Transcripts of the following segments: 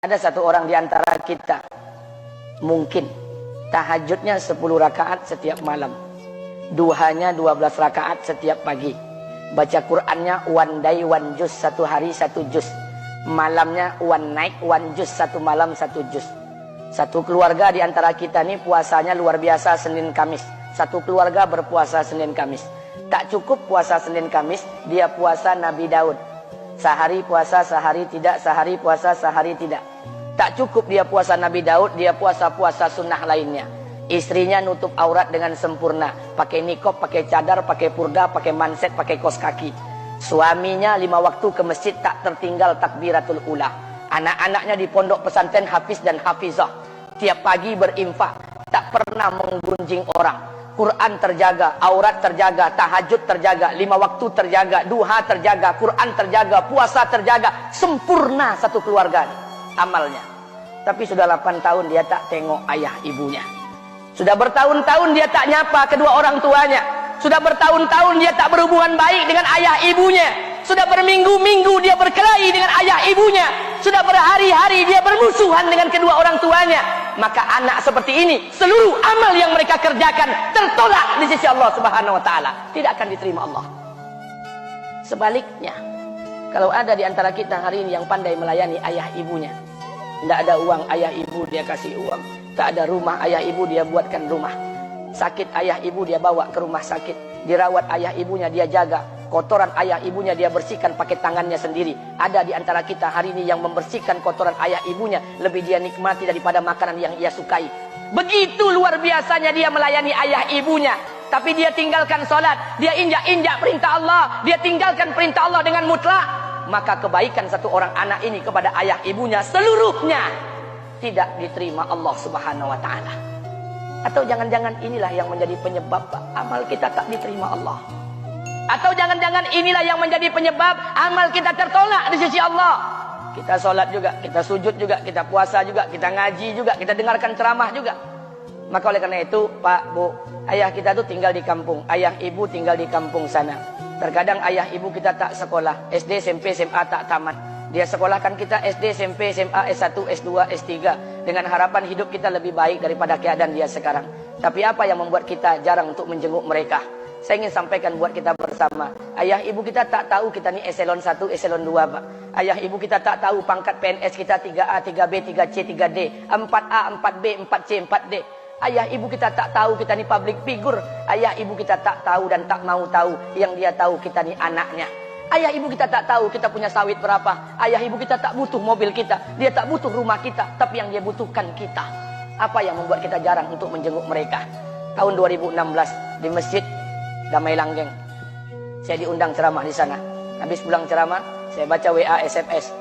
Ada satu orang di antara kita mungkin tahajudnya 10 rakaat setiap malam, duhanya 12 rakaat setiap pagi, baca Qur'annya one day one juz, satu hari satu juz, malamnya one night one juz, satu malam satu juz. Satu keluarga di antara kita ini puasanya luar biasa Senin Kamis. Satu keluarga berpuasa Senin Kamis. Tak cukup puasa Senin Kamis, dia puasa Nabi Daud. Sehari puasa, sehari tidak, sehari puasa, sehari tidak. Tak cukup dia puasa Nabi Daud, dia puasa-puasa sunnah lainnya. Istrinya nutup aurat dengan sempurna. Pakai nikob, pakai cadar, pakai purda, pakai manset, pakai kos kaki. Suaminya 5 waktu ke masjid tak tertinggal takbiratul ula. Anak-anaknya di pondok pesantren hafiz dan hafizah. Tiap pagi berinfak, tak pernah menggunjing orang. Quran terjaga, aurat terjaga, tahajud terjaga, 5 waktu terjaga, duha terjaga, Quran terjaga, puasa terjaga. Sempurna satu keluarga amalnya. Tapi sudah 8 tahun dia tak tengok ayah ibunya. Sudah bertahun-tahun dia tak nyapa kedua orang tuanya. Sudah bertahun-tahun dia tak berhubungan baik dengan ayah ibunya. Sudah berminggu-minggu dia berkelahi dengan ayah ibunya. Sudah berhari-hari dia bermusuhan dengan kedua orang tuanya. Maka anak seperti ini, seluruh amal yang mereka kerjakan tertolak di sisi Allah Subhanahu wa taala, tidak akan diterima Allah. Sebaliknya, kalau ada di antara kita hari ini yang pandai melayani ayah ibunya, tidak ada uang ayah ibu dia kasih uang, tak ada rumah ayah ibu dia buatkan rumah, sakit ayah ibu dia bawa ke rumah sakit, dirawat ayah ibunya dia jaga, kotoran ayah ibunya dia bersihkan pakai tangannya sendiri. Ada di antara kita hari ini yang membersihkan kotoran ayah ibunya lebih dia nikmati daripada makanan yang ia sukai. Begitu luar biasanya dia melayani ayah ibunya. Tapi dia tinggalkan sholat, dia injak-injak perintah Allah, dia tinggalkan perintah Allah dengan mutlak. Maka kebaikan satu orang anak ini kepada ayah ibunya seluruhnya tidak diterima Allah Subhanahu wa taala. Atau jangan-jangan inilah yang menjadi penyebab amal kita tak diterima Allah. Atau jangan-jangan inilah yang menjadi penyebab amal kita tertolak di sisi Allah. Kita sholat juga, kita sujud juga, kita puasa juga, kita ngaji juga, kita dengarkan ceramah juga. Maka oleh karena itu, Pak, Bu, ayah kita tuh tinggal di kampung, ayah ibu tinggal di kampung sana. Terkadang ayah ibu kita tak sekolah, SD, SMP, SMA tak tamat. Dia sekolahkan kita SD, SMP, SMA, S1, S2, S3 dengan harapan hidup kita lebih baik daripada keadaan dia sekarang. Tapi apa yang membuat kita jarang untuk menjenguk mereka? Saya ingin sampaikan buat kita bersama. Ayah ibu kita tak tahu kita ni eselon 1, eselon 2, Pak. Ayah ibu kita tak tahu pangkat PNS kita 3A, 3B, 3C, 3D, 4A, 4B, 4C, 4D. Ayah ibu kita tak tahu kita ni public figure. Ayah ibu kita tak tahu dan tak mau tahu. Yang dia tahu kita ni anaknya. Ayah ibu kita tak tahu kita punya sawit berapa. Ayah ibu kita tak butuh mobil kita. Dia tak butuh rumah kita. Tapi yang dia butuhkan kita. Apa yang membuat kita jarang untuk menjenguk mereka? Tahun 2016 di Masjid Damai Langgeng, saya diundang ceramah di sana. Habis pulang ceramah, saya baca WA SMS.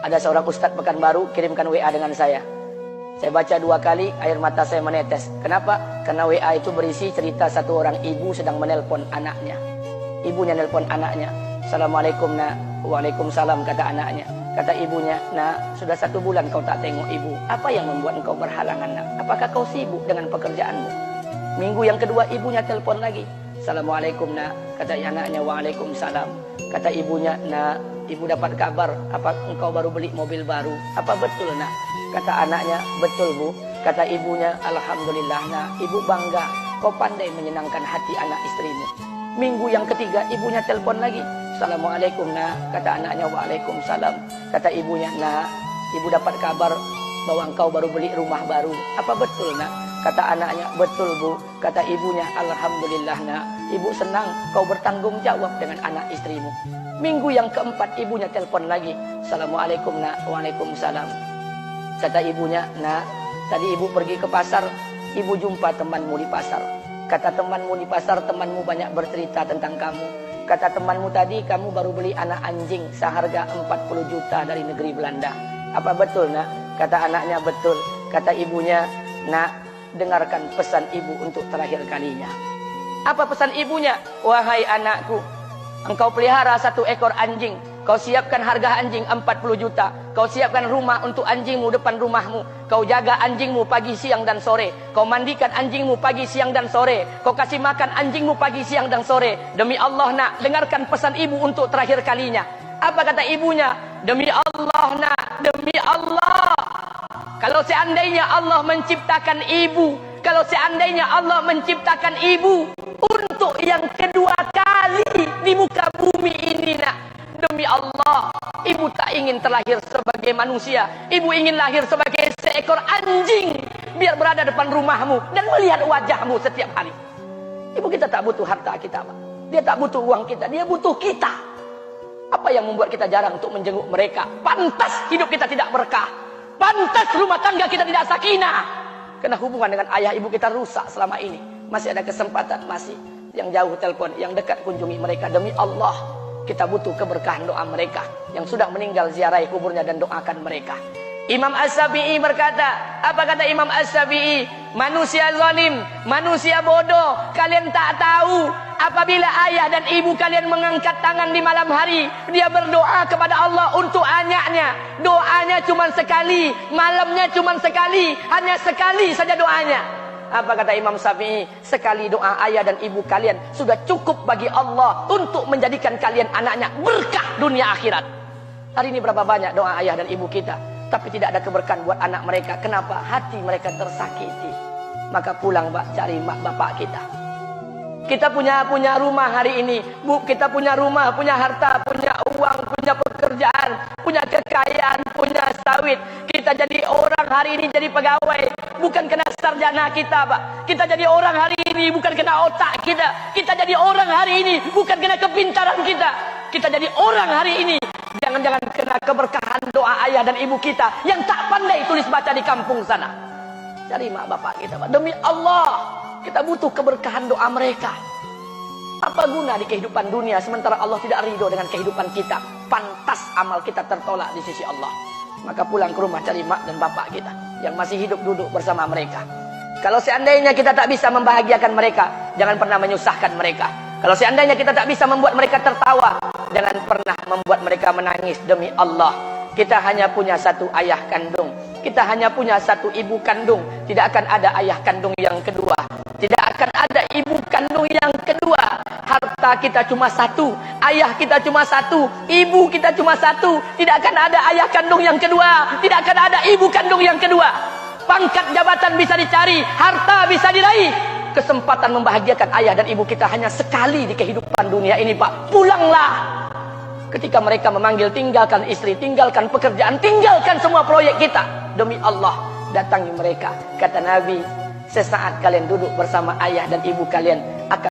Ada seorang ustadz Pekanbaru kirimkan WA dengan saya. Saya baca 2 kali, air mata saya menetes. Kenapa? Karena WA itu berisi cerita satu orang ibu sedang menelpon anaknya. Ibunya nelpon anaknya. Assalamualaikum nak. Waalaikumsalam, kata anaknya. Kata ibunya, nak, sudah 1 bulan kau tak tengok ibu. Apa yang membuat engkau berhalangan, nak? Apakah kau sibuk dengan pekerjaanmu? Minggu yang kedua ibunya telepon lagi. Assalamualaikum nak, kata anaknya. Waalaikumsalam. Kata ibunya, nak, ibu dapat kabar apa engkau baru beli mobil baru. Apa betul nak? Kata anaknya, betul bu. Kata ibunya, alhamdulillah nak, ibu bangga kau pandai menyenangkan hati anak istrimu. Minggu yang ketiga ibunya telepon lagi. Assalamualaikum nak, kata anaknya. Waalaikumsalam. Kata ibunya, nak, ibu dapat kabar bahwa engkau baru beli rumah baru. Apa betul nak? Kata anaknya, betul bu. Kata ibunya, alhamdulillah nak, ibu senang kau bertanggung jawab dengan anak istrimu. Minggu yang keempat ibunya telepon lagi. Assalamualaikum nak. Waalaikumsalam. Kata ibunya, nak, tadi ibu pergi ke pasar, ibu jumpa temanmu di pasar. Kata temanmu di pasar, temanmu banyak bercerita tentang kamu. Kata temanmu tadi kamu baru beli anak anjing seharga 40 juta dari negeri Belanda. Apa betul nak? Kata anaknya, betul. Kata ibunya, nak, dengarkan pesan ibu untuk terakhir kalinya. Apa pesan ibunya? Wahai anakku, engkau pelihara 1 ekor anjing. Kau siapkan harga anjing 40 juta. Kau siapkan rumah untuk anjingmu depan rumahmu. Kau jaga anjingmu pagi, siang, dan sore. Kau mandikan anjingmu pagi, siang, dan sore. Kau kasih makan anjingmu pagi, siang, dan sore. Demi Allah nak, dengarkan pesan ibu untuk terakhir kalinya. Apa kata ibunya? Demi Allah nak, demi Allah, Kalau seandainya Allah menciptakan ibu, kalau seandainya Allah menciptakan ibu untuk yang kedua kali di muka bumi ini, nak, demi Allah, ibu tak ingin terlahir sebagai manusia. Ibu ingin lahir sebagai seekor anjing, biar berada depan rumahmu dan melihat wajahmu setiap hari. Ibu kita tak butuh harta kita, Pak. Dia tak butuh uang kita, dia butuh kita. Apa yang membuat kita jarang untuk menjenguk mereka? Pantas hidup kita tidak berkah. Pantas rumah tangga kita tidak sakinah. Karena hubungan dengan ayah ibu kita rusak selama ini. Masih ada kesempatan, masih. Yang jauh telepon, yang dekat kunjungi mereka. Demi Allah, kita butuh keberkahan doa mereka. Yang sudah meninggal, ziarahi kuburnya dan doakan mereka. Imam As-Syafi'i berkata, apa kata Imam As-Syafi'i? Manusia zalim, manusia bodoh, kalian tak tahu apabila ayah dan ibu kalian mengangkat tangan di malam hari, dia berdoa kepada Allah untuk anaknya. Doanya cuma sekali, malamnya cuma sekali, hanya sekali saja doanya. Apa kata Imam Syafi'i? Sekali doa ayah dan ibu kalian sudah cukup bagi Allah untuk menjadikan kalian anaknya berkah dunia akhirat. Hari ini berapa banyak doa ayah dan ibu kita, tapi tidak ada keberkahan buat anak mereka. Kenapa? Hati mereka tersakiti. Maka pulang, Pak, cari mak bapak kita. Kita punya rumah hari ini, Bu, kita punya rumah, punya harta, punya uang, punya pekerjaan, punya kekayaan, punya sawit. Kita jadi orang hari ini jadi pegawai, bukan kena sarjana kita, Pak. Kita jadi orang hari ini bukan kena otak kita. Kita jadi orang hari ini bukan kena kepintaran kita. Kita jadi orang hari ini jangan-jangan kena keberkahan doa ayah dan ibu kita yang tak pandai tulis baca di kampung sana. Cari mak bapak kita, Pak. Demi Allah, kita butuh keberkahan doa mereka. Apa guna di kehidupan dunia sementara Allah tidak ridho dengan kehidupan kita? Pantas amal kita tertolak di sisi Allah. Maka pulang ke rumah, cari mak dan bapak kita yang masih hidup, duduk bersama mereka. Kalau seandainya kita tak bisa membahagiakan mereka, jangan pernah menyusahkan mereka. Kalau seandainya kita tak bisa membuat mereka tertawa, jangan pernah membuat mereka menangis. Demi Allah, kita hanya punya satu ayah kandung, kita hanya punya satu ibu kandung. Tidak akan ada ayah kandung yang kedua, tidak akan ada ibu kandung yang kedua. Harta kita cuma satu, ayah kita cuma satu, ibu kita cuma satu. Tidak akan ada ayah kandung yang kedua, tidak akan ada ibu kandung yang kedua. Pangkat jabatan bisa dicari, harta bisa diraih, kesempatan membahagiakan ayah dan ibu kita hanya sekali di kehidupan dunia ini, Pak. Pulanglah. Ketika mereka memanggil, tinggalkan istri, tinggalkan pekerjaan, tinggalkan semua proyek kita. Demi Allah, datangi mereka. Kata Nabi, sesaat kalian duduk bersama ayah dan ibu kalian,